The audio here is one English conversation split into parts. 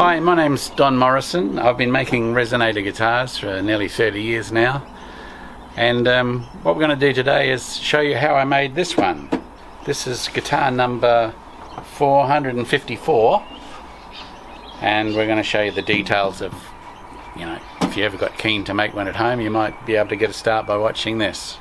Hi, my name's Don Morrison. I've been making resonator guitars for nearly 30 years now. And what we're going to do today is show you how I made this one. This is guitar number 454. And we're going to show you the details of, you know, if you ever got keen to make one at home, you might be able to get a start by watching this.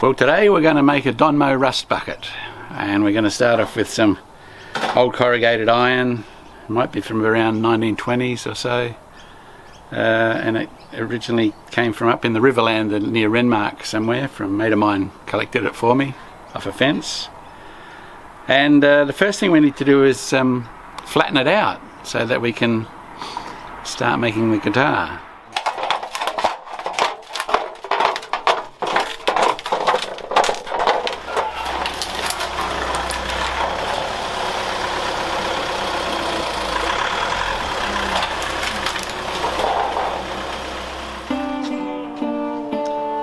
Well, today we're going to make a Donmo Rustbucket, and we're going to start off with some old corrugated iron. It might be from around 1920s or so, and it originally came from up in the Riverland near Renmark somewhere. From a mate of mine collected it for me off a fence. And the first thing we need to do is flatten it out so that we can start making the guitar.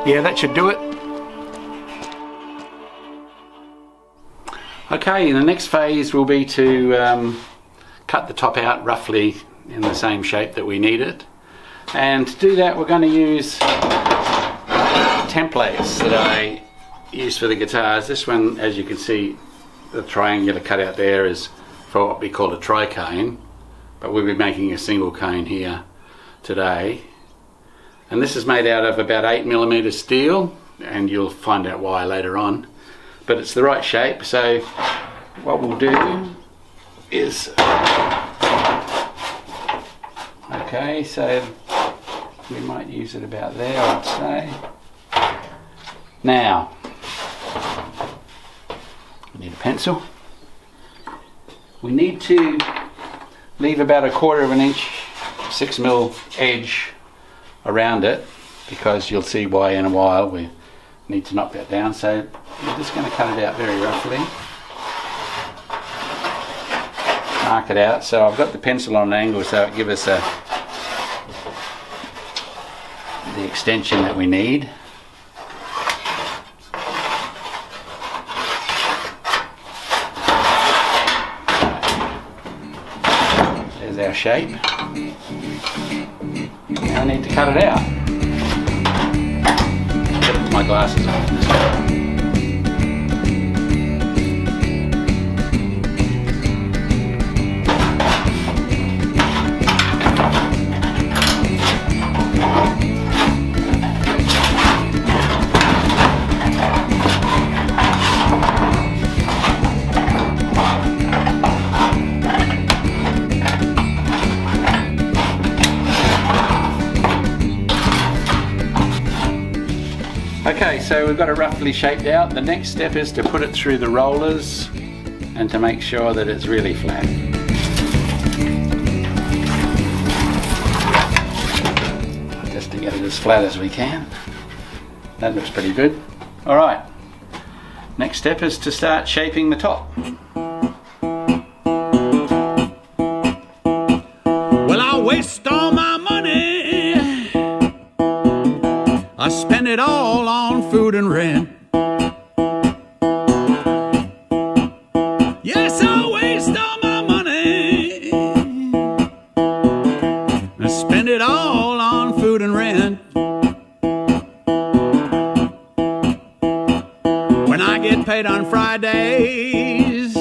Yeah, that should do it. Okay, the next phase will be to cut the top out roughly in the same shape that we need it. And to do that, we're going to use templates that I use for the guitars. This one, as you can see, the triangular cutout there is for what we call a tri-cone, but we'll be making a single cone here today. And this is made out of about 8mm steel, and you'll find out why later on. But it's the right shape, so what we'll do is... Okay, so we might use it about there, I'd say. Now, we need a pencil. We need to leave about 1/4 inch 6mm edge around it, because you'll see why in a while. We need to knock that down, so we're just going to cut it out very roughly, mark it out. So I've got the pencil on an angle so it gives us the extension that we need. There's our shape. I need to cut it out. Gotta put my glasses on. Okay, so we've got it roughly shaped out. The next step is to put it through the rollers and to make sure that it's really flat. Just to get it as flat as we can. That looks pretty good. Alright, next step is to start shaping the top. Well, I waste all my money. I spend it all on food and rent. Yes, I waste all my money. I spend it all on food and rent. When I get paid on Fridays,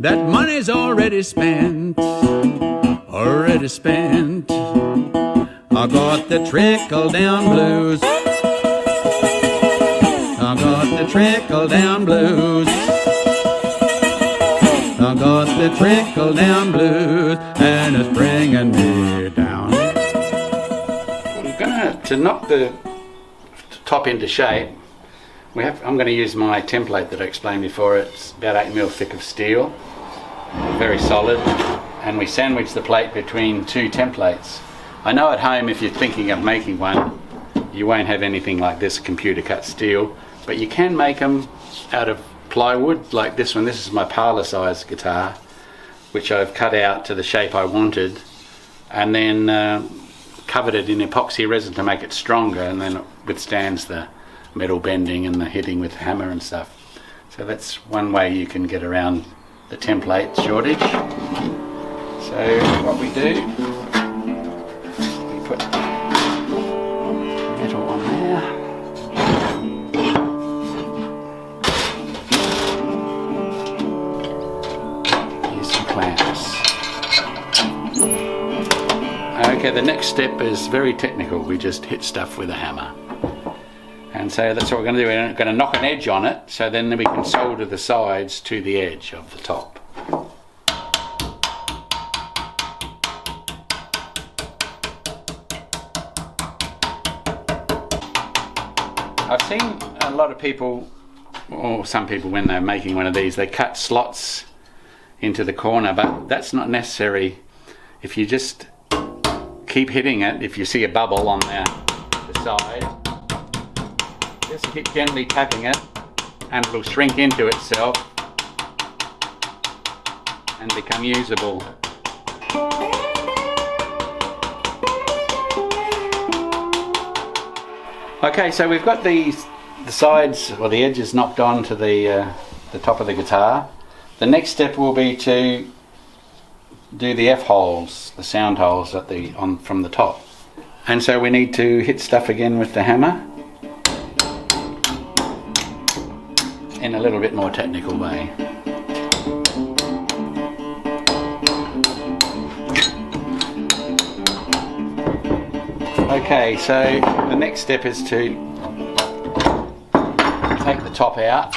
that money's already spent. Already spent. I got the trickle down blues. I got the trickle down blues. I got the trickle down blues, and it's bringing me down. I'm to knock the top into shape. I'm going to use my template that I explained before. It's about 8mm thick of steel, very solid, and we sandwich the plate between two templates. I know at home, if you're thinking of making one, you won't have anything like this computer cut steel, but you can make them out of plywood like this one. This is my parlour size guitar, which I've cut out to the shape I wanted, and then covered it in epoxy resin to make it stronger, and then it withstands the metal bending and the hitting with the hammer and stuff. So that's one way you can get around the template shortage. So what we do, we put metal on there. Here's some clamps. Okay, the next step is very technical. We just hit stuff with a hammer. And so that's what we're going to do. We're going to knock an edge on it, so then we can solder the sides to the edge of the top. I've seen a lot of people, or some people, when they're making one of these, they cut slots into the corner, but that's not necessary. If you just keep hitting it, if you see a bubble on the side, just keep gently tapping it and it will shrink into itself and become usable. Okay, so we've got the sides or the edges knocked on to the top of the guitar. The next step will be to do the F holes, the sound holes at from the top. And so we need to hit stuff again with the hammer in a little bit more technical way. Okay, so the next step is to take the top out,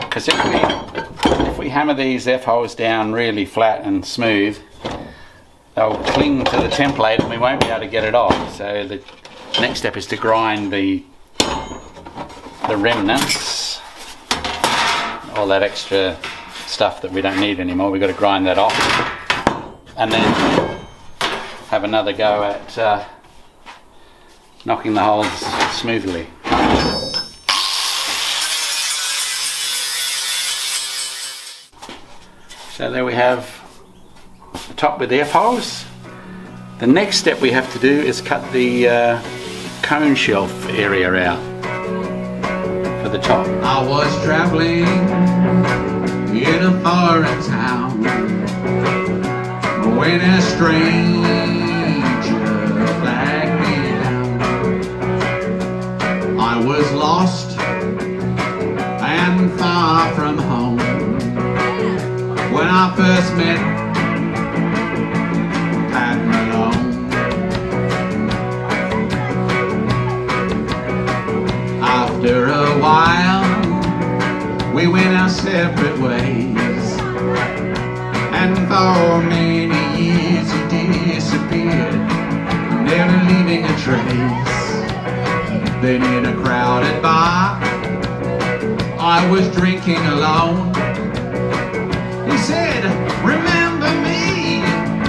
because if we hammer these F holes down really flat and smooth, they'll cling to the template and we won't be able to get it off. So the next step is to grind the remnants, all that extra stuff that we don't need anymore. We've got to grind that off and then have another go at knocking the holes smoothly. So there we have the top with the F holes. The next step we have to do is cut the cone shelf area out for the top. I was traveling in a foreign town when a stranger flagged me down. I was lost and far from home when I first met Pat Malone. After a while, we went our separate ways, and for many years he disappeared, never leaving a trace. Then in a crowded bar, I was drinking alone. He said, "Remember me,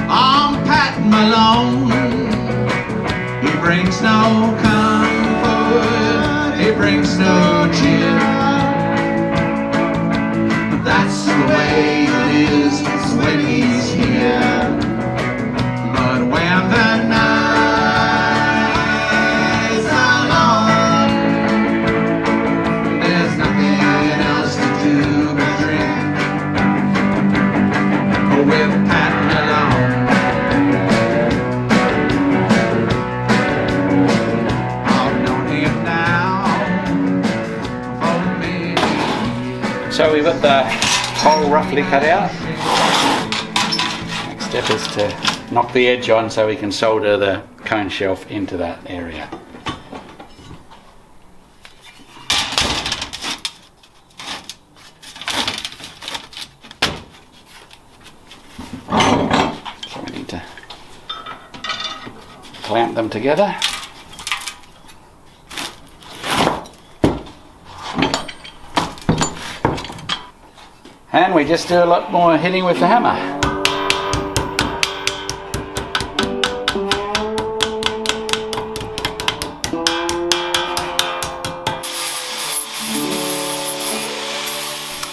I'm Pat Malone." He brings no comfort, he brings no cheer. That's the way it is when he's here. But when the nights are long, there's nothing else to do but drink with Pat Malone. I've known him now for many years. So we've got the hole roughly cut out. Next step is to knock the edge on so we can solder the cone shelf into that area. So we need to clamp them together. And we just do a lot more hitting with the hammer.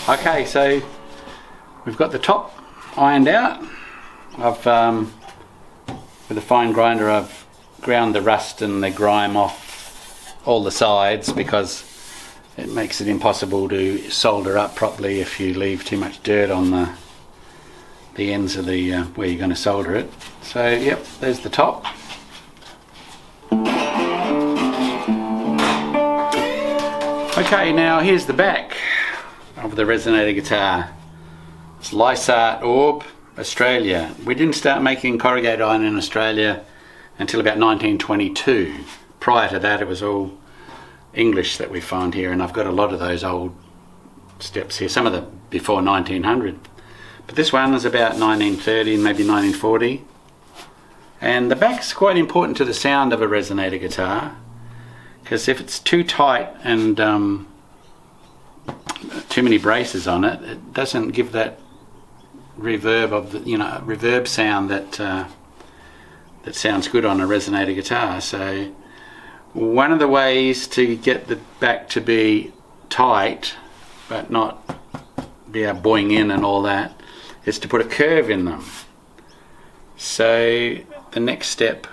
Okay, so we've got the top ironed out. With a fine grinder I've ground the rust and the grime off all the sides, because it makes it impossible to solder up properly if you leave too much dirt on the ends of the where you're going to solder it. So yep, there's the top. Okay, now here's the back of the resonator guitar. It's Lysart Orb, Australia. We didn't start making corrugated iron in Australia until about 1922. Prior to that it was all English that we find here, and I've got a lot of those old steps here, some of them before 1900, but this one is about 1930, maybe 1940. And the back's quite important to the sound of a resonator guitar, because if it's too tight and too many braces on it, it doesn't give that reverb of the, reverb sound that that sounds good on a resonator guitar. So one of the ways to get the back to be tight but not be boing in and all that is to put a curve in them. So the next step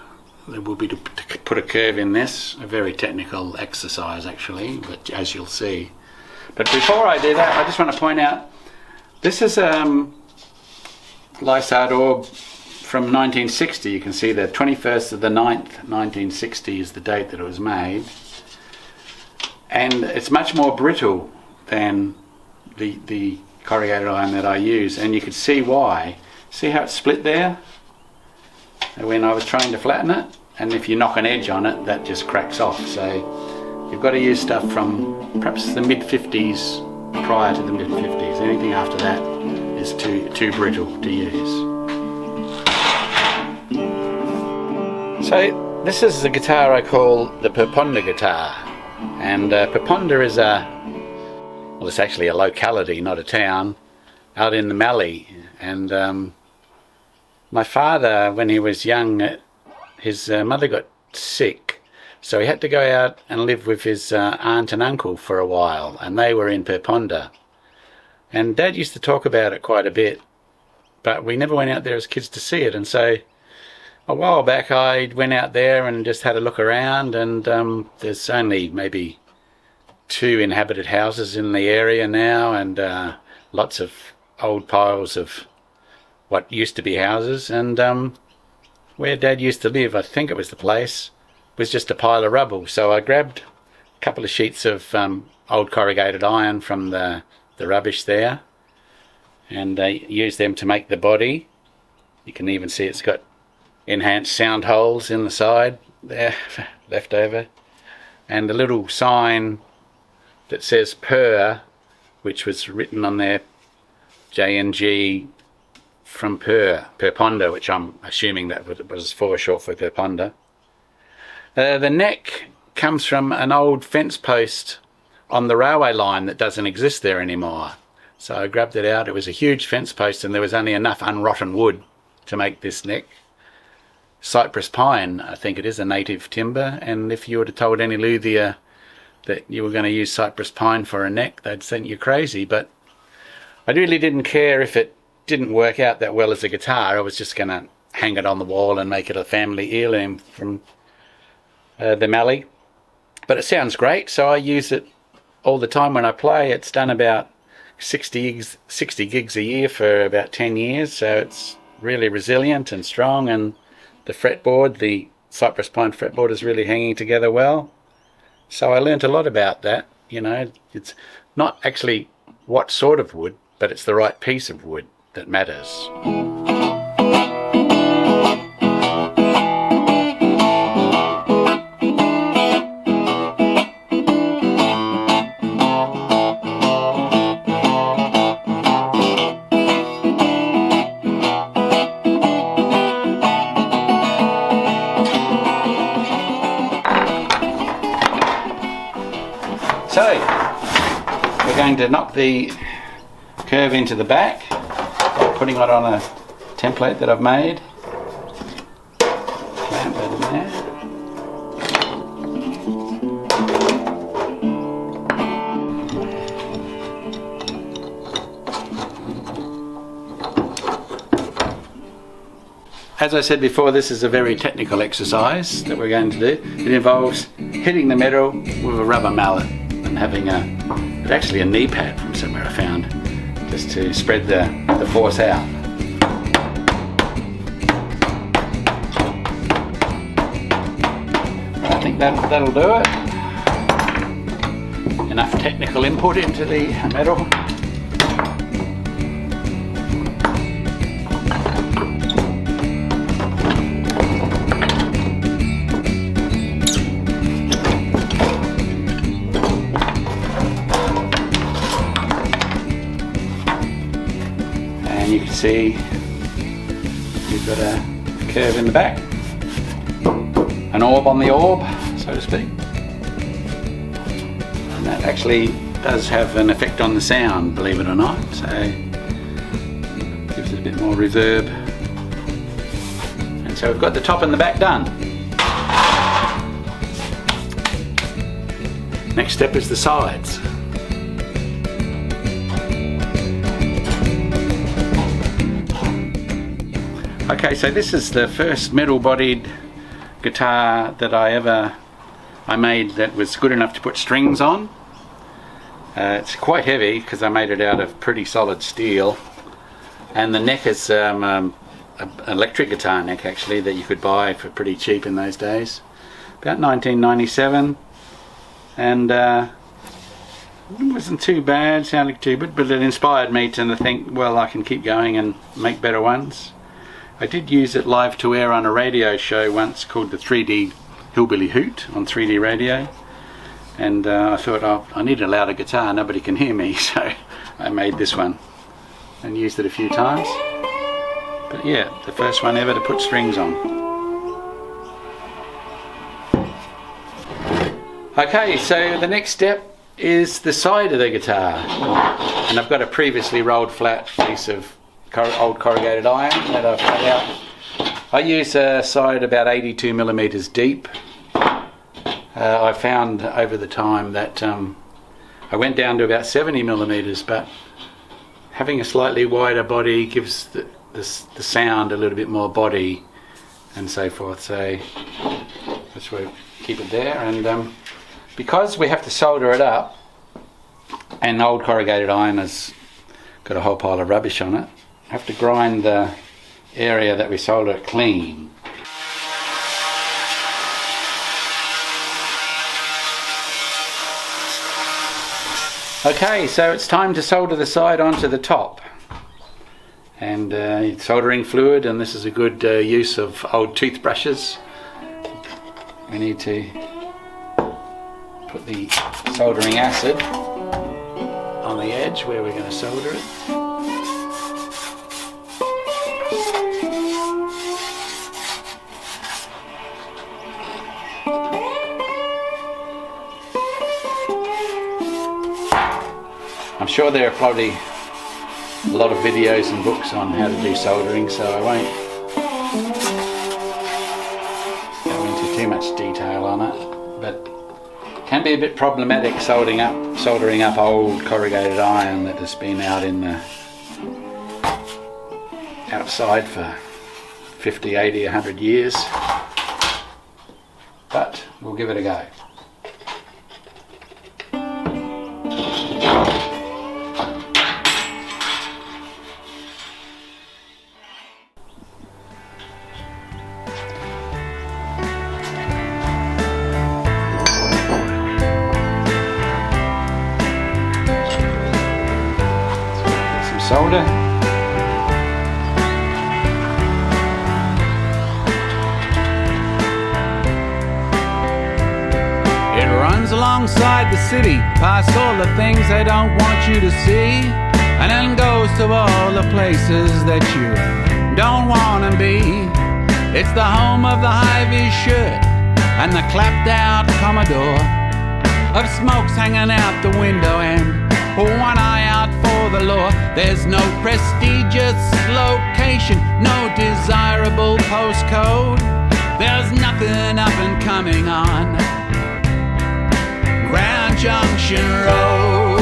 will be to put a curve in this, a very technical exercise actually, but as you'll see. But before I do that, I just want to point out, this is Lysart Orb from 1960. You can see the 21st of the 9th, 1960 is the date that it was made, and it's much more brittle than the corrugated iron that I use, and you can see why. See how it's split there when I was trying to flatten it, and if you knock an edge on it, that just cracks off. So you've got to use stuff from perhaps the mid-50s, prior to the mid-50s. Anything after that is too brittle to use. So this is the guitar I call the Perponda guitar, and Perponda is it's actually a locality, not a town, out in the Mallee. And my father, when he was young, his mother got sick, so he had to go out and live with his aunt and uncle for a while, and they were in Perponda. And Dad used to talk about it quite a bit, but we never went out there as kids to see it. And so a while back I went out there and just had a look around, and there's only maybe 2 inhabited houses in the area now, and lots of old piles of what used to be houses. And where Dad used to live, I think it was the place, was just a pile of rubble. So I grabbed a couple of sheets of old corrugated iron from the rubbish there, and used them to make the body. You can even see it's got enhanced sound holes in the side there, left over, and a little sign that says Per, which was written on there, J&G from Perponda, which I'm assuming that was short for Perponda. The neck comes from an old fence post on the railway line that doesn't exist there anymore. So I grabbed it out. It was a huge fence post, and there was only enough unrotten wood to make this neck. Cypress pine, I think it is, a native timber, and if you would have told any luthier that you were going to use cypress pine for a neck, they'd think you're crazy. But I really didn't care if it didn't work out that well as a guitar. I was just going to hang it on the wall and make it a family heirloom from the Mallee. But it sounds great, so I use it all the time when I play. It's done about 60 gigs a year for about 10 years, so it's really resilient and strong, and the fretboard, the cypress pine fretboard, is really hanging together well. So I learnt a lot about that. It's not actually what sort of wood, but it's the right piece of wood that matters. So, we're going to knock the curve into the back by putting it on a template that I've made. Clamp that in there. As I said before, this is a very technical exercise that we're going to do. It involves hitting the metal with a rubber mallet and having actually a knee pad from somewhere I found, just to spread the force out. I think that'll do it. Enough technical input into the metal. And you can see you've got a curve in the back, an orb on the orb, so to speak, and that actually does have an effect on the sound, believe it or not, so gives it a bit more reverb. And so we've got the top and the back done. Next step is the sides. Okay, so this is the first metal-bodied guitar that I made that was good enough to put strings on. It's quite heavy because I made it out of pretty solid steel, and the neck is an electric guitar neck actually that you could buy for pretty cheap in those days, about 1997, and it wasn't too bad, sounded too good, but it inspired me to think, well, I can keep going and make better ones. I did use it live to air on a radio show once called the 3D Hillbilly Hoot on 3D radio, and I thought, oh, I need a louder guitar, nobody can hear me, so I made this one and used it a few times. But yeah, the first one ever to put strings on. Okay, so the next step is the side of the guitar, and I've got a previously rolled flat piece of old corrugated iron that I've cut out. I use a side about 82 millimeters deep. I found over the time that I went down to about 70 millimeters, but having a slightly wider body gives the sound a little bit more body and so forth, so that's why we keep it there. And because we have to solder it up, and old corrugated iron has got a whole pile of rubbish on it, I have to grind the area that we solder it clean. Okay, so it's time to solder the side onto the top, and soldering fluid, and this is a good use of old toothbrushes. We need to put the soldering acid on the edge where we're going to solder it. I'm sure there are probably a lot of videos and books on how to do soldering, so I won't go into too much detail on it, but it can be a bit problematic soldering up old corrugated iron that has been out in the outside for 50, 80, 100 years, but we'll give it a go. solder. It runs alongside the city, past all the things they don't want you to see, and then goes to all the places that you don't want to be. It's the home of the high-vis shirt and the clapped-out Commodore, of smokes hanging out the window and one eye out for the law. There's no prestigious location, no desirable postcode. There's nothing up and coming on Grand Junction Road.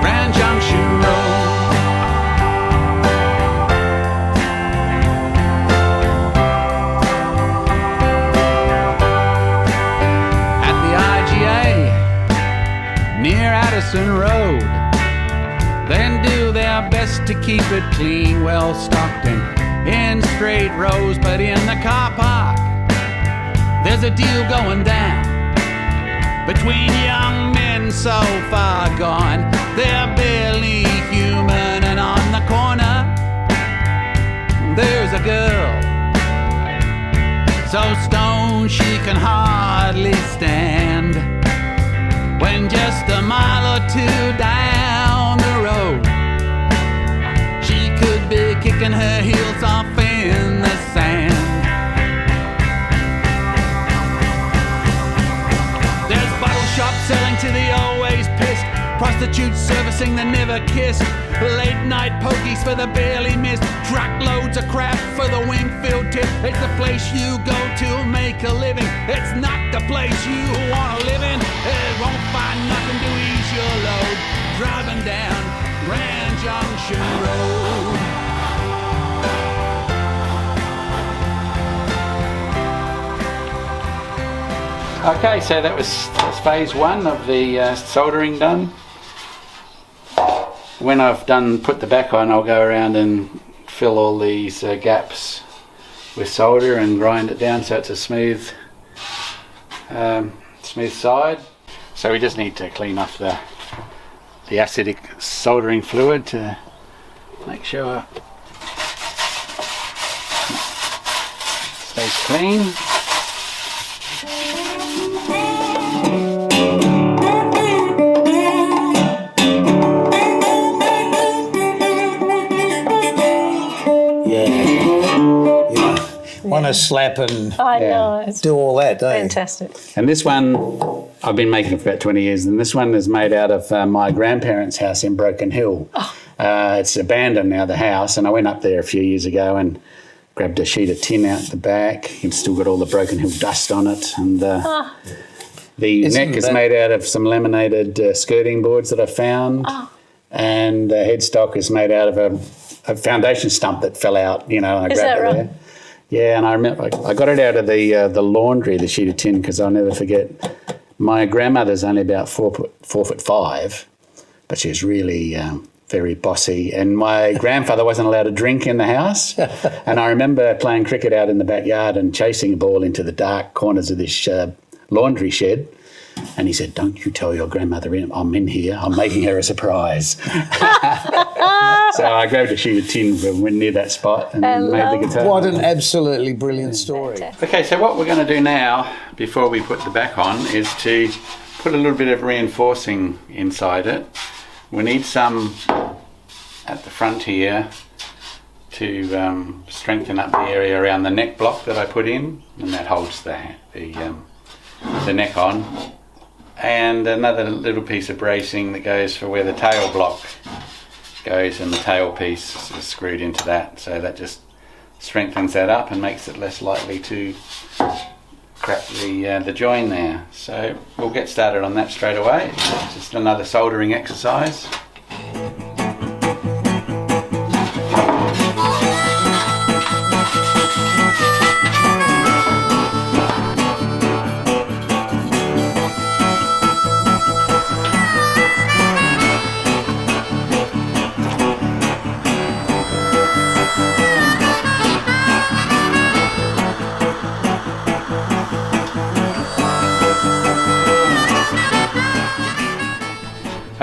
Grand Junction Road. At the IGA, near Addison Road, then do their best to keep it clean, well stocked and in straight rows. But in the car park, there's a deal going down between young men so far gone they're barely human. And on the corner, there's a girl so stoned she can hardly stand, when just a mile or two down the road she could be kicking her heels off in the sand. There's bottle shops selling to the always pissed, prostitutes servicing the never kissed, late night pokies for the barely missed, truckloads of crap for the wing-filled tip. It's the place you go to make a living, it's not the place you want to live in. It won't find nothing to ease your load, driving down Grand Junction Road. Okay, so that's phase one of the soldering done. When I've put the back on, I'll go around and fill all these gaps with solder and grind it down so it's a smooth side. So we just need to clean off the acidic soldering fluid to make sure it stays clean. Want to slap and I know. It's do all that, don't fantastic. And this one, I've been making it for about 20 years, and this one is made out of my grandparents' house in Broken Hill. Oh. It's abandoned now, the house, and I went up there a few years ago and grabbed a sheet of tin out the back. It's still got all the Broken Hill dust on it, and the neck is made out of some laminated skirting boards that I found, and the headstock is made out of a foundation stump that fell out, and I grabbed it there. Yeah, and I remember I got it out of the laundry, the sheet of tin, because I'll never forget. My grandmother's only about 4'5", but she was really very bossy. And my grandfather wasn't allowed to drink in the house. And I remember playing cricket out in the backyard and chasing a ball into the dark corners of this laundry shed. And he said, "Don't you tell your grandmother I'm in here. I'm making her a surprise." So I grabbed a sheet of tin, went near that spot and made the guitar. What an absolutely brilliant story. Okay, so what we're going to do now, before we put the back on, is to put a little bit of reinforcing inside it. We need some at the front here to strengthen up the area around the neck block that I put in, and that holds the neck on. And another little piece of bracing that goes for where the tail block goes, and the tail piece is screwed into that, so that just strengthens that up and makes it less likely to crack the join there. So we'll get started on that straight away. It's just another soldering exercise.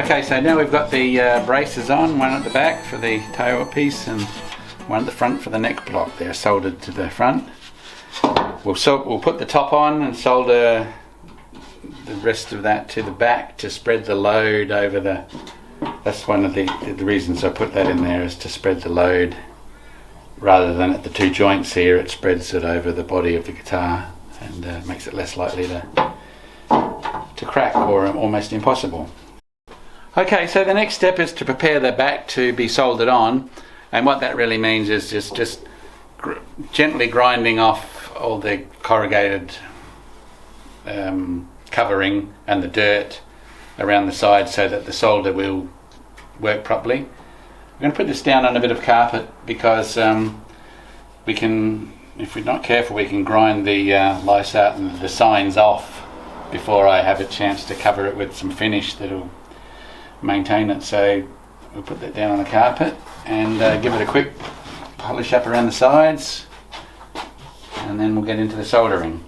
Okay, so now we've got the braces on, one at the back for the tail piece and one at the front for the neck block. They're soldered to the front. We'll put the top on and solder the rest of that to the back to spread the load over the... That's one of the reasons I put that in there, is to spread the load rather than at the two joints here. It spreads it over the body of the guitar and makes it less likely to crack, or almost impossible. Okay, so the next step is to prepare the back to be soldered on, and what that really means is just gently grinding off all the corrugated covering and the dirt around the side so that the solder will work properly. I'm going to put this down on a bit of carpet because we can, if we're not careful, we can grind the lysart and the signs off before I have a chance to cover it with some finish that'll maintain it. So we'll put that down on the carpet and give it a quick polish up around the sides, and then we'll get into the soldering.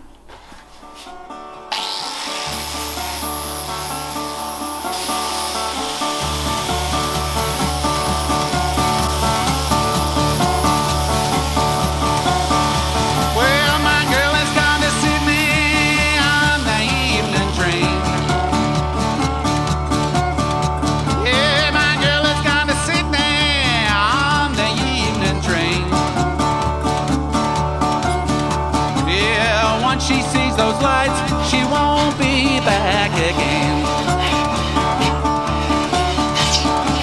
She sees those lights, she won't be back again.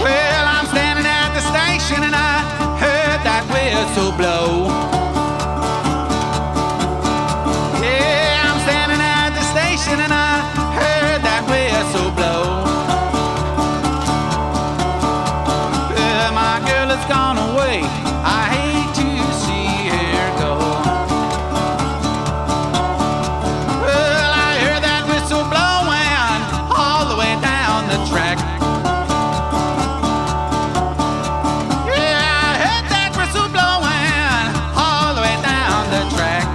Well, I'm standing at the station and I heard that whistle blow. Yeah, I'm standing at the station and I heard that whistle blow. Well, my girl has gone away, I hate to see her go. Track. Yeah, I heard that whistle blowing all the way down the track.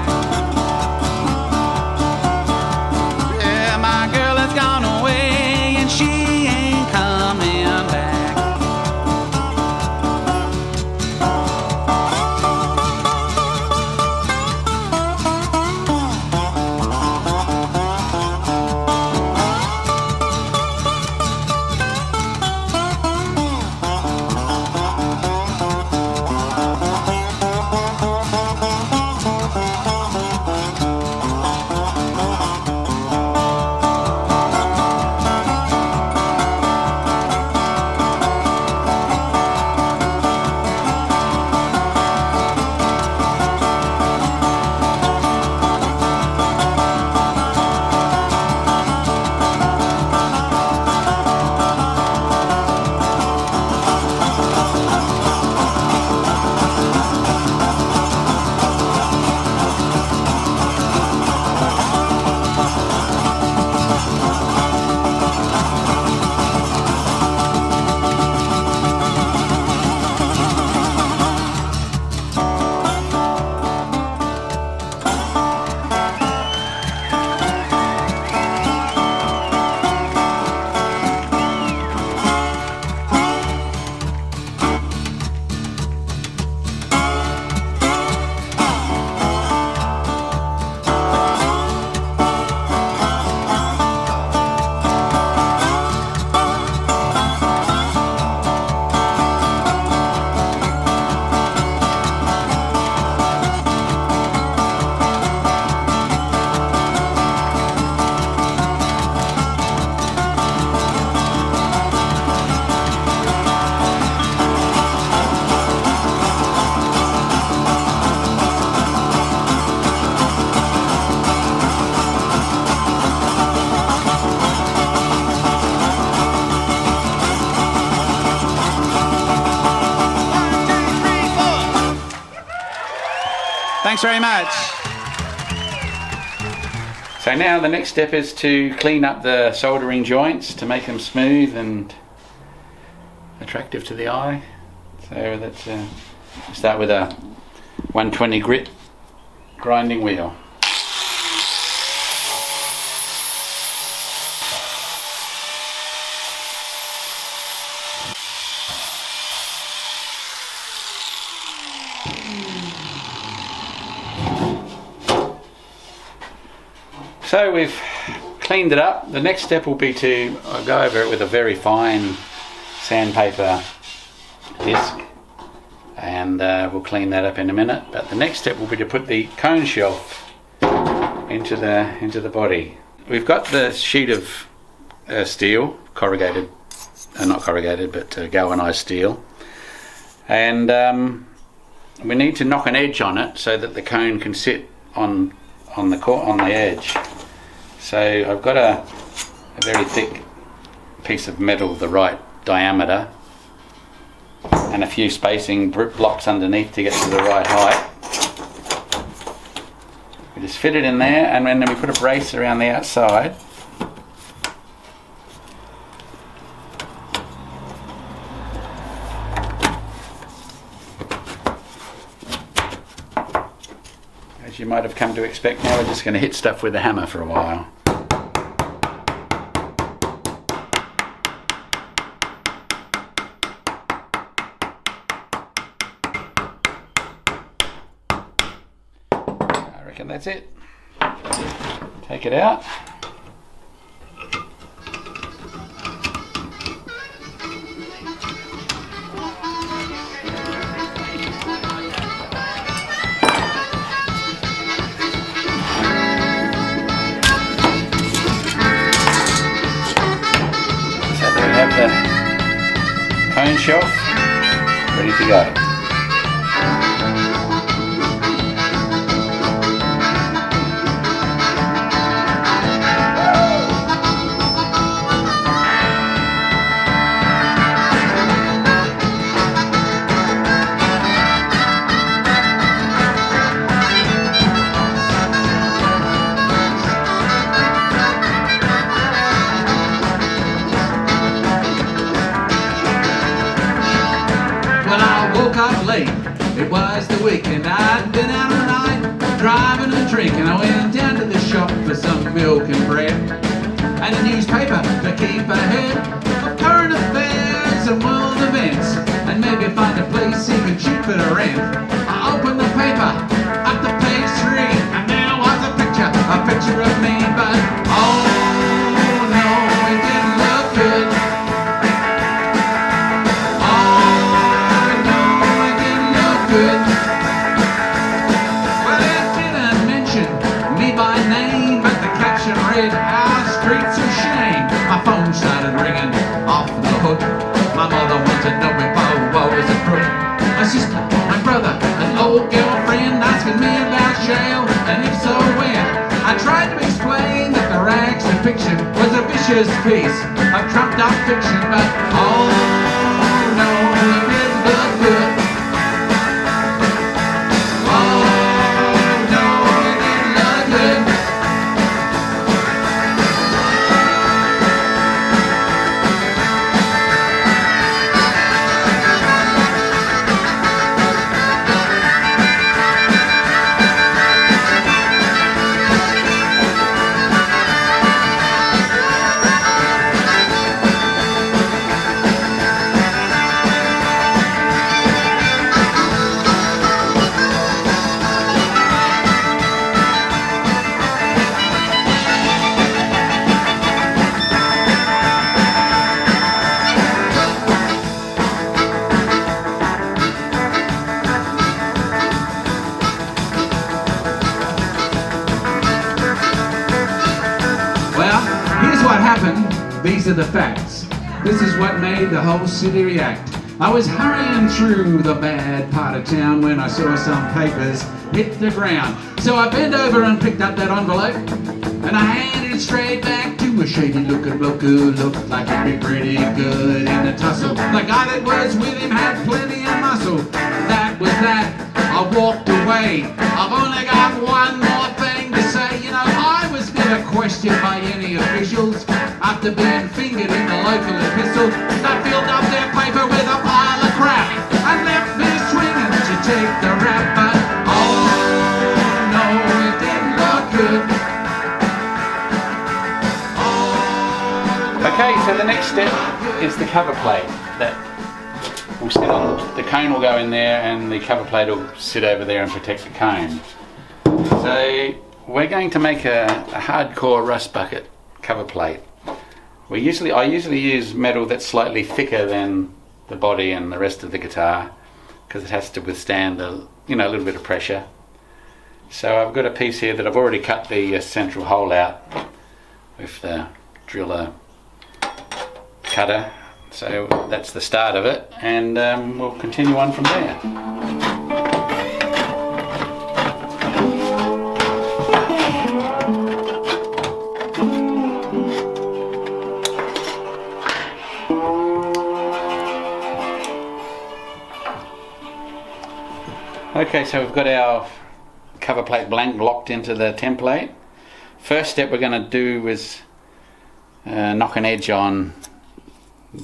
Yeah, my girl has gone away and she ain't coming back. Thanks very much. So now the next step is to clean up the soldering joints to make them smooth and attractive to the eye. So that's start with a 120 grit grinding wheel. So we've cleaned it up. The next step will be to go over it with a very fine sandpaper disc, and we'll clean that up in a minute. But the next step will be to put the cone shelf into the body. We've got the sheet of steel, corrugated, not corrugated, but galvanized steel, and we need to knock an edge on it so that the cone can sit on the edge. So I've got a very thick piece of metal, the right diameter, and a few spacing blocks underneath to get to the right height. We just fit it in there, and then we put a brace around the outside. As you might have come to expect, now we're just going to hit stuff with a hammer for a while. I reckon that's it. Take it out. The cone shelf ready to go. It was the weekend, I'd been out all night, driving and drinking. I went down to the shop for some milk and bread, and a newspaper to keep ahead of current affairs and world events, and maybe find a place even cheaper to rent. I opened the paper, up to page 3, and there was a picture of me, but oh no, it didn't look good. Well, it didn't mention me by name, but the caption read, "Our streets of shame." My phone started ringing off the hook. My mother wanted to know if I was a crook. My sister, my brother, an old girlfriend asking me about jail, and if so, when. I tried to explain that the rags depiction was a vicious piece of trumped up fiction, but oh no, it didn't look good. These are the facts. This is what made the whole city react. I was hurrying through the bad part of town when I saw some papers hit the ground. So I bent over and picked up that envelope, and I handed it straight back to a shady-looking bloke who looked like he'd be pretty good in a tussle. The guy that was with him had plenty of muscle. That was that. I walked away. I've only got one more thing to say. You know, I was never questioned by any officials after being fingered in the local epistle. They filled up their paper with a pile of crap and left me swinging to take the rap. But oh no, it didn't look good. Okay, so the next step is the cover plate that will sit on. The cone will go in there, and the cover plate will sit over there and protect the cone. So we're going to make a hardcore Rustbucket cover plate. I usually use metal that's slightly thicker than the body and the rest of the guitar, because it has to withstand a little bit of pressure. So I've got a piece here that I've already cut the central hole out with the driller cutter. So that's the start of it, and we'll continue on from there. Okay, so we've got our cover plate blank locked into the template. First step we're going to do is knock an edge on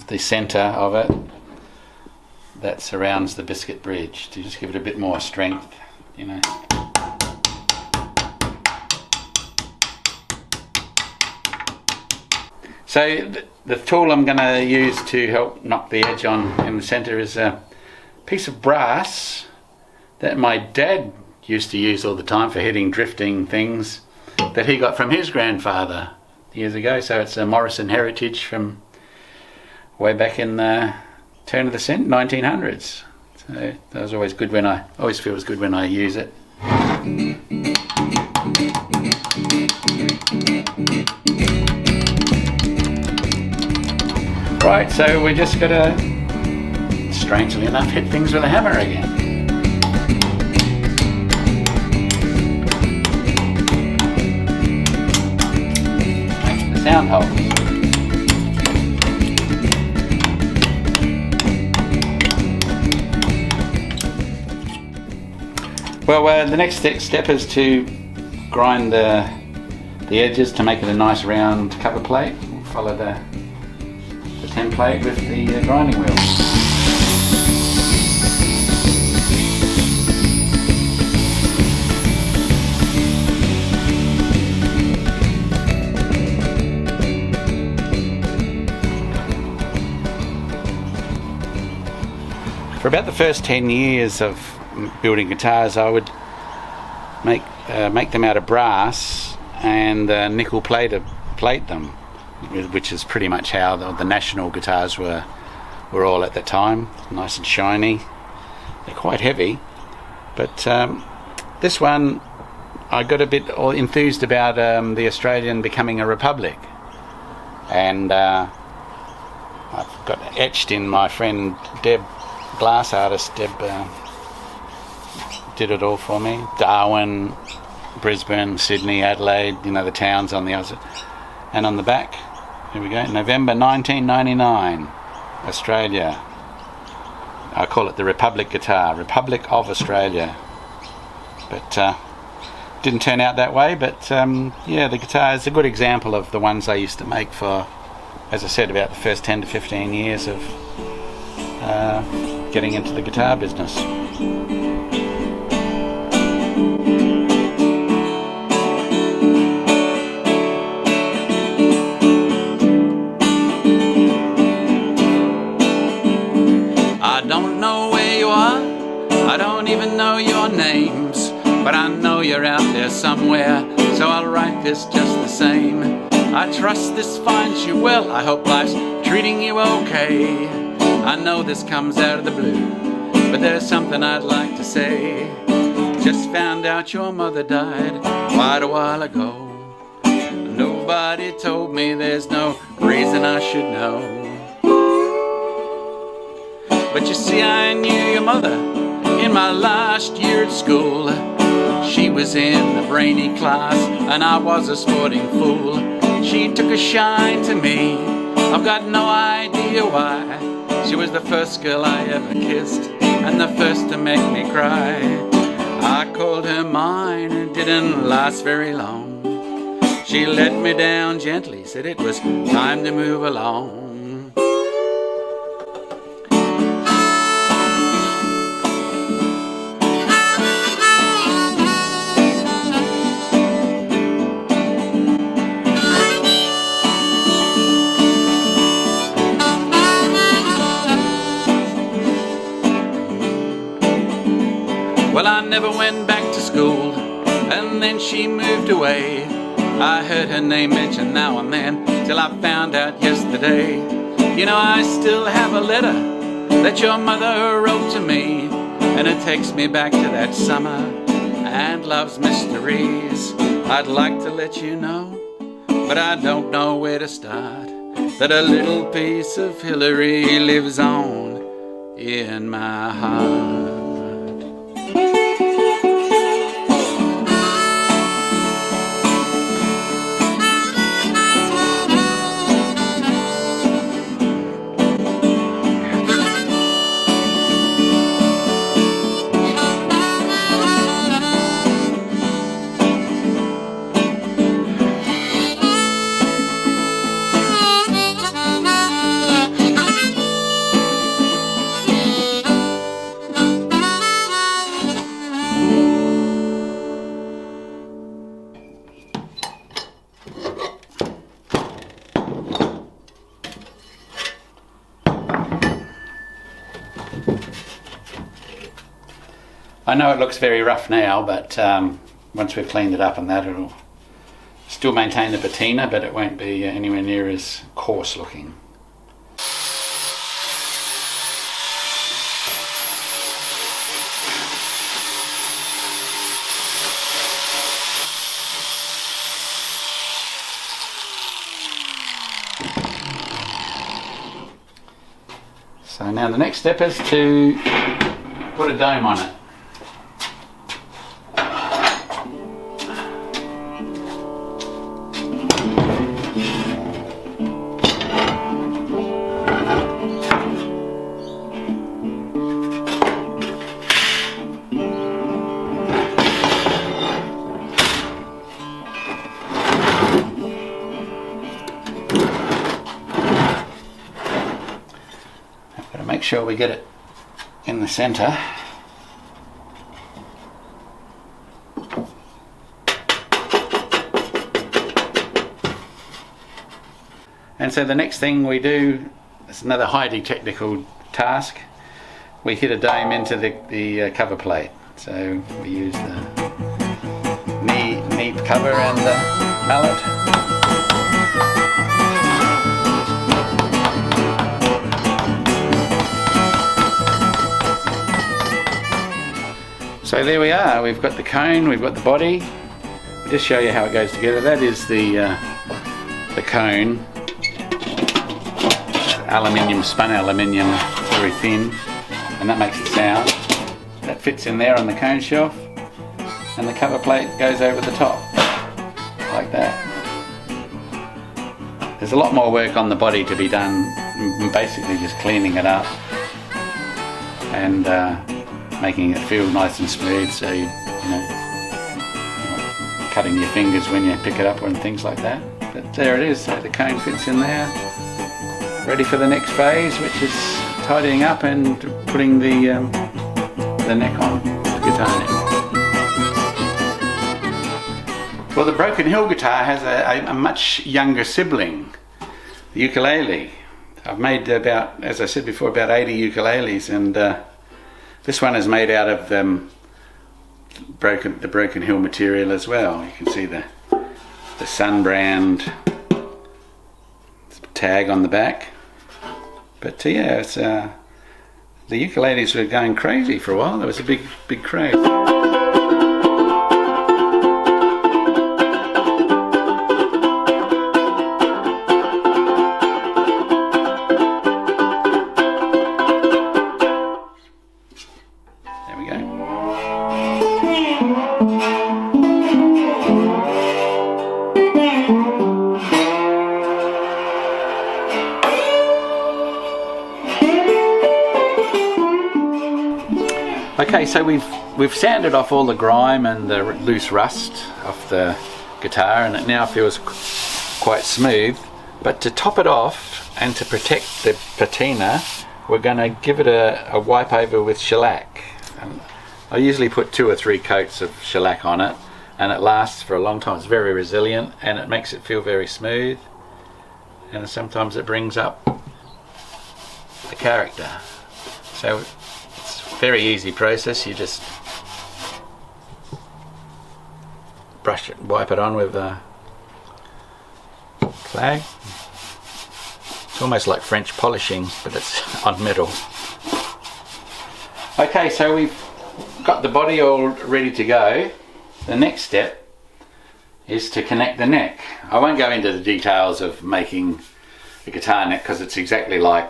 the centre of it that surrounds the biscuit bridge to just give it a bit more strength, So the tool I'm going to use to help knock the edge on in the centre is a piece of brass that my dad used to use all the time for hitting drifting things that he got from his grandfather years ago. So it's a Morrison heritage from way back in the turn of the 1900s. So that was always good always feels good when I use it. Right, so we just got to, strangely enough, hit things with a hammer again. Sound holes. Well, the next step is to grind the edges to make it a nice round cover plate. We'll follow the template with the grinding wheel. For about the first 10 years of building guitars, I would make them out of brass and nickel plate them, which is pretty much how the national guitars were all at the time. Nice and shiny. They're quite heavy, but this one I got a bit enthused about the Australian becoming a republic, and I've got etched in my friend Deb, glass artist Deb, did it all for me. Darwin, Brisbane, Sydney, Adelaide, the towns on the other. And on the back, here we go, November 1999, Australia. I call it the Republic guitar, Republic of Australia. But didn't turn out that way, but the guitar is a good example of the ones I used to make for, as I said, about the first 10 to 15 years of getting into the guitar business. I don't know where you are, I don't even know your names, but I know you're out there somewhere, so I'll write this just the same. I trust this finds you well, I hope life's treating you okay. I know this comes out of the blue, but there's something I'd like to say. Just found out your mother died quite a while ago. Nobody told me, there's no reason I should know. But you see, I knew your mother in my last year at school. She was in the brainy class and I was a sporting fool. She took a shine to me, I've got no idea why. She was the first girl I ever kissed and the first to make me cry. I called her mine and it didn't last very long. She let me down gently, said it was time to move along. Well, I never went back to school, and then she moved away. I heard her name mentioned now and then, till I found out yesterday. You know, I still have a letter that your mother wrote to me, and it takes me back to that summer and love's mysteries. I'd like to let you know, but I don't know where to start, that a little piece of Hillary lives on in my heart. I know it looks very rough now, but once we've cleaned it up and that, it'll still maintain the patina, but it won't be anywhere near as coarse looking. So now the next step is to put a dome on it. Make sure we get it in the center. And so the next thing we do is another highly technical task. We hit a dome into the cover plate. So we use the knee cover and the mallet. So there we are, we've got the cone, we've got the body. I'll just show you how it goes together. That is the cone, aluminium, spun aluminium, very thin, and that makes the sound. That fits in there on the cone shelf, and the cover plate goes over the top, like that. There's a lot more work on the body to be done, basically just cleaning it up and making it feel nice and smooth, so you know, cutting your fingers when you pick it up and things like that. But there it is, so the cone fits in there, ready for the next phase, which is tidying up and putting the neck on, the guitar neck. Well, the Broken Hill guitar has a much younger sibling, the ukulele. I've made about, as I said before, about 80 ukuleles, and this one is made out of the Broken Hill material as well. You can see the Sun brand tag on the back. But yeah, it's the ukuleles were going crazy for a while. There was a big craze. Okay, so we've sanded off all the grime and the loose rust off the guitar, and it now feels quite smooth. But to top it off and to protect the patina, we're going to give it a wipe over with shellac. I usually put 2 or 3 coats of shellac on it, and it lasts for a long time. It's very resilient and it makes it feel very smooth, and sometimes it brings up the character. So it's a very easy process. You just brush it, wipe it on with a flag. It's almost like French polishing, but it's on metal. Okay, so we've got the body all ready to go. The next step is to connect the neck. I won't go into the details of making a guitar neck because it's exactly like,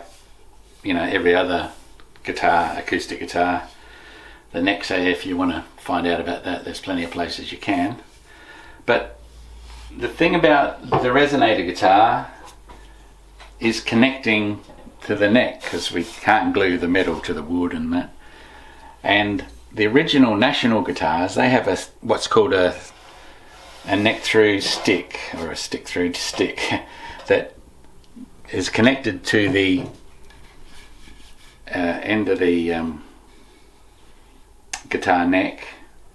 you know, every other guitar, acoustic guitar. The necks, if you want to find out about that, there's plenty of places you can. But the thing about the resonator guitar is connecting to the neck, because we can't glue the metal to the wood and that. And the original National guitars, they have what's called a neck through stick, or a stick through stick, that is connected to the end of the guitar neck,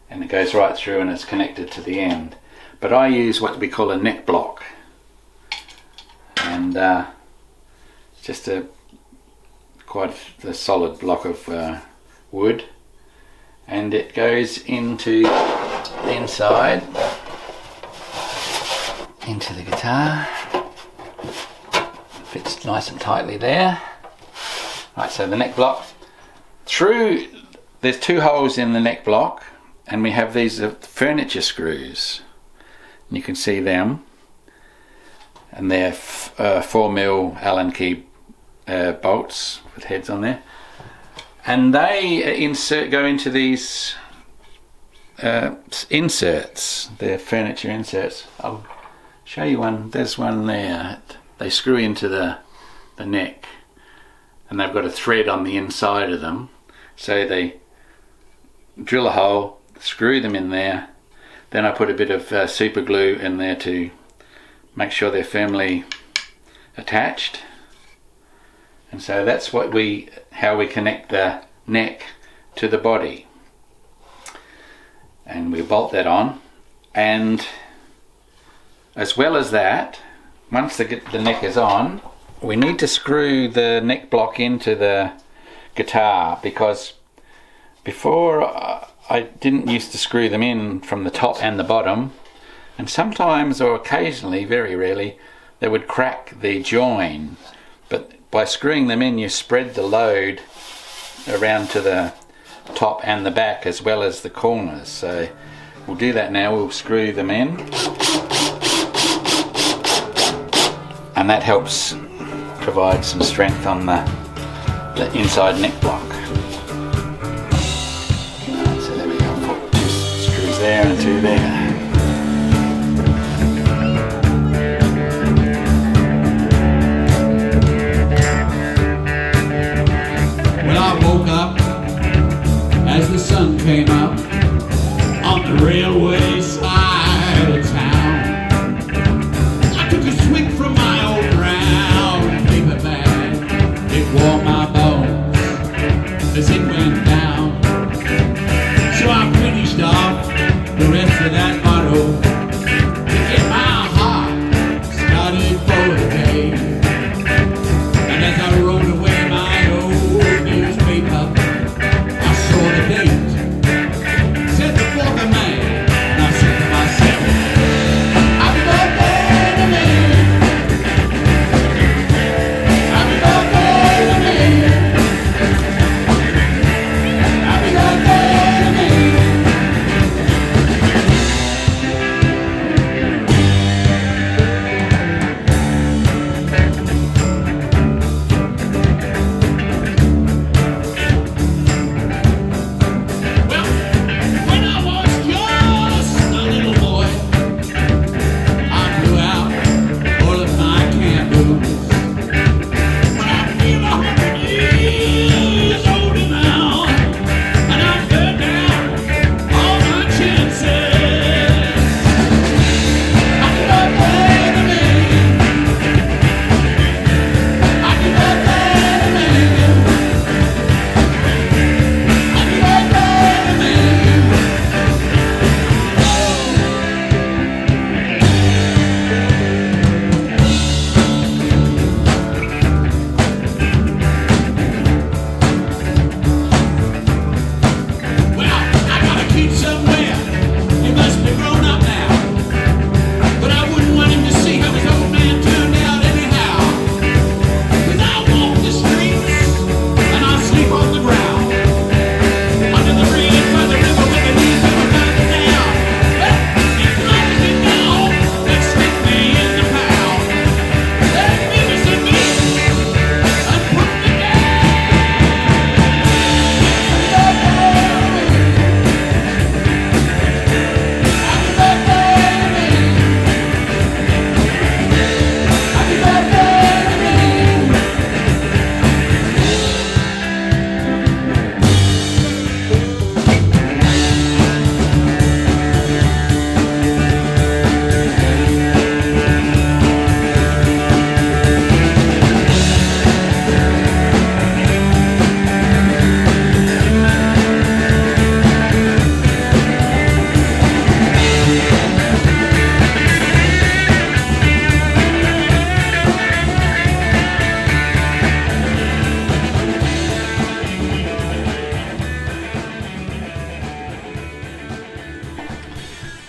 and it goes right through and it's connected to the end. But I use what we call a neck block, and just quite a solid block of wood, and it goes into the inside, into the guitar. Fits nice and tightly there. Right, so the neck block, there's 2 holes in the neck block, and we have these furniture screws, and you can see them, and they're 4mm Allen key bolts with heads on there, and they go into these inserts. They're furniture inserts. I'll show you one. There's one there. They screw into the neck, and they've got a thread on the inside of them, so they drill a hole, screw them in there, then I put a bit of super glue in there to make sure they're firmly attached. And so that's how we connect the neck to the body, and we bolt that on. And as well as that, once the neck is on, we need to screw the neck block into the guitar, because before I didn't used to screw them in from the top and the bottom, and sometimes, or occasionally, very rarely, they would crack the join. But by screwing them in, you spread the load around to the top and the back as well as the corners. So we'll do that now. We'll screw them in, and that helps provide some strength on the inside neck block. So there we go. Put 2 screws there and 2 there. As the sun came up on the railway side of town, I took a swig from my old brown paper bag. It wore my bones as it went down, so I finished off the rest of that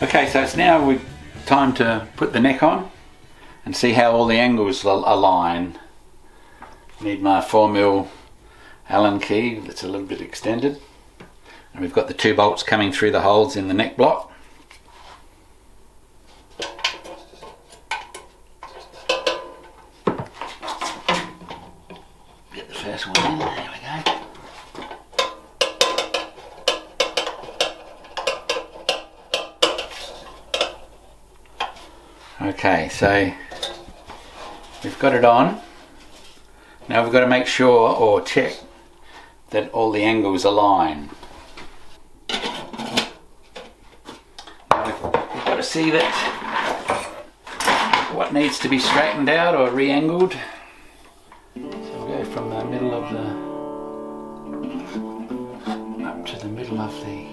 Okay, so it's now time to put the neck on and see how all the angles align. Need my 4mm Allen key that's a little bit extended, and we've got the 2 bolts coming through the holes in the neck block. Get the first one in, there we go. Okay, so we've got it on. Now we've got to make sure or check that all the angles align. Now we've got to see that what needs to be straightened out or re-angled. So we'll go from the middle of up to the middle of the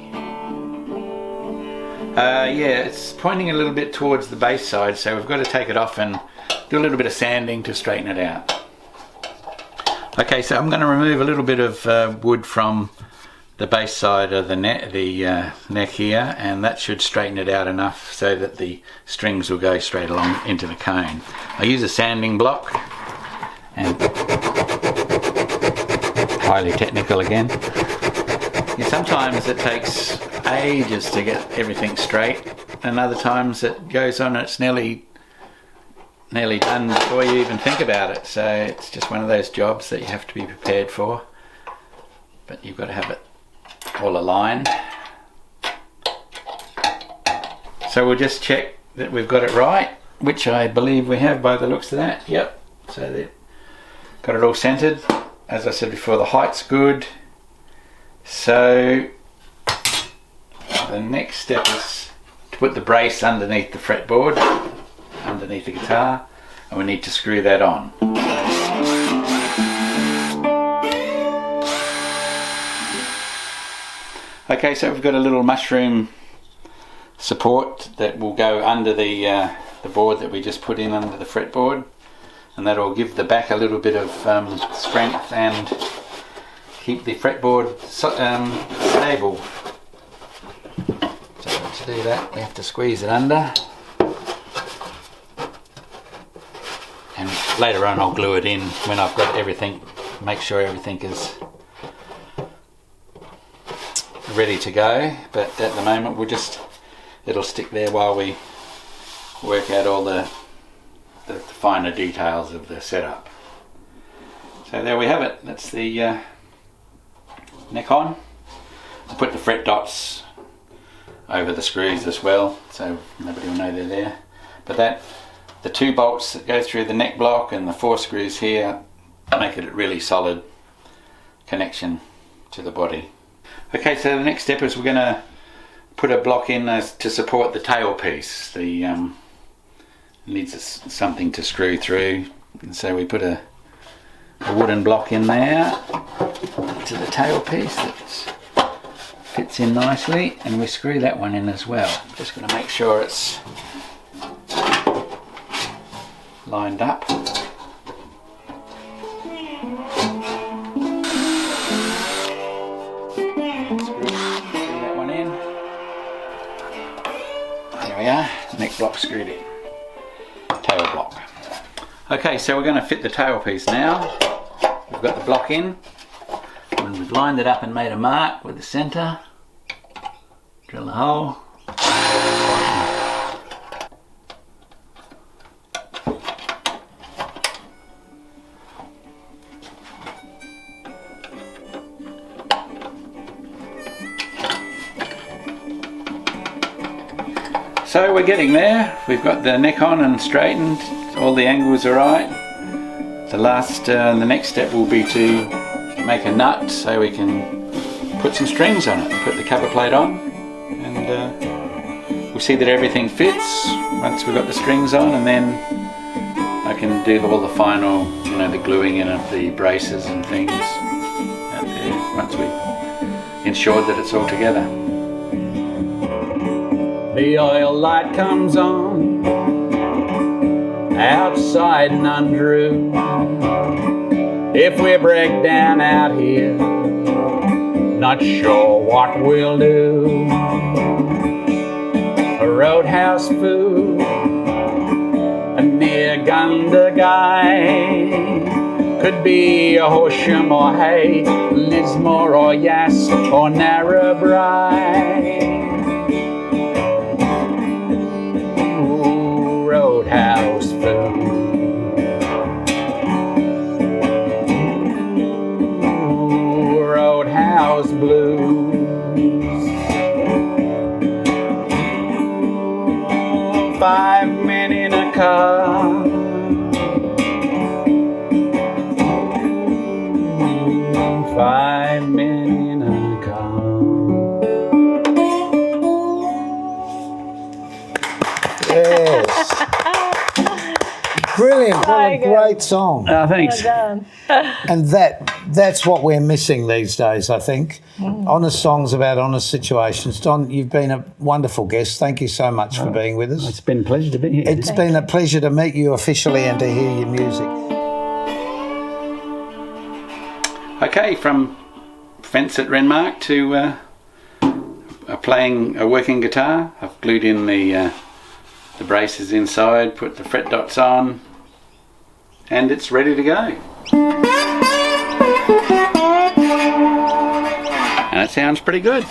yeah, it's pointing a little bit towards the base side, so we've got to take it off and do a little bit of sanding to straighten it out. Okay, so I'm going to remove a little bit of wood from the base side of the neck here, and that should straighten it out enough so that the strings will go straight along into the cone. I use a sanding block, and highly technical again. Yeah, sometimes it takes ages to get everything straight, and other times it goes on and it's nearly done before you even think about it. So it's just one of those jobs that you have to be prepared for, but you've got to have it all aligned. So we'll just check that we've got it right, which I believe we have by the looks of that. Yep, so that got it all centered. As I said before, the height's good. So the next step is to put the brace underneath the fretboard, underneath the guitar, and we need to screw that on. Okay, so we've got a little mushroom support that will go under the board that we just put in under the fretboard, and that will give the back a little bit of strength and keep the fretboard stable. So to do that, we have to squeeze it under, and later on I'll glue it in when I've got everything, make sure everything is ready to go. But at the moment it'll stick there while we work out all the finer details of the setup. So there we have it. That's the neck on. I put the fret dots over the screws as well, so nobody will know they're there. But the 2 bolts that go through the neck block and the 4 screws here make it a really solid connection to the body. Okay, so the next step is we're going to put a block in to support the tail piece. The needs something to screw through, and so we put a wooden block in there to the tail piece that fits in nicely, and we screw that one in as well. Just going to make sure it's lined up. Screw that one in. There we are, neck block screwed in. Tail block. Okay, so we're going to fit the tail piece now. We've got the block in, and we've lined it up and made a mark with the centre. Drill a hole. So we're getting there. We've got the neck on and straightened. All the angles are right. The next step will be to make a nut so we can put some strings on it. Put the cover plate on, and we'll see that everything fits once we've got the strings on, and then I can do all the final, the gluing in of the braces and things out there once we've ensured that it's all together. The oil light comes on outside and undrew. If we break down out here, not sure what we'll do. roadhouse food near Gundagai. Could be a Horsham or Hay, Lismore or Yass or Narrabri. Ooh, roadhouse food. Ooh, roadhouse blues. 5 men in a car. 5 men in a car. Yes. Brilliant. What a great song. Thanks. Well done. And that's what we're missing these days, I think. Honest songs about honest situations. Don, you've been a wonderful guest. Thank you so much for being with us. It's been a pleasure to be here. It's been a pleasure to meet you officially and to hear your music. Okay, from fence at Renmark to playing a working guitar. I've glued in the braces inside, put the fret dots on, and it's ready to go. And it sounds pretty good.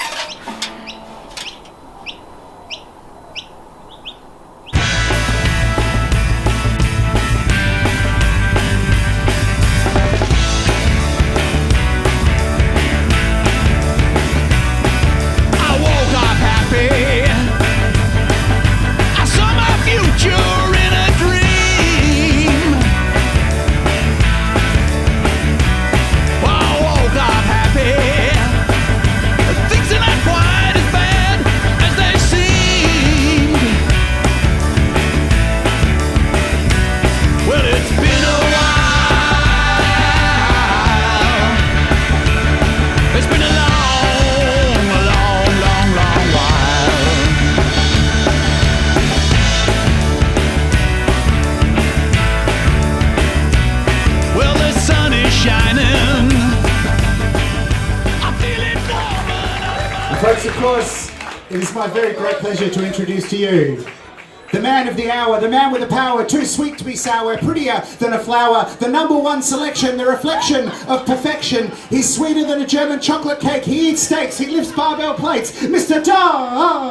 Folks, of course, it is my very great pleasure to introduce to you the man of the hour, the man with the power, too sweet to be sour, prettier than a flower, the #1 selection, the reflection of perfection. He's sweeter than a German chocolate cake, he eats steaks, he lifts barbell plates, Mr. Donmo!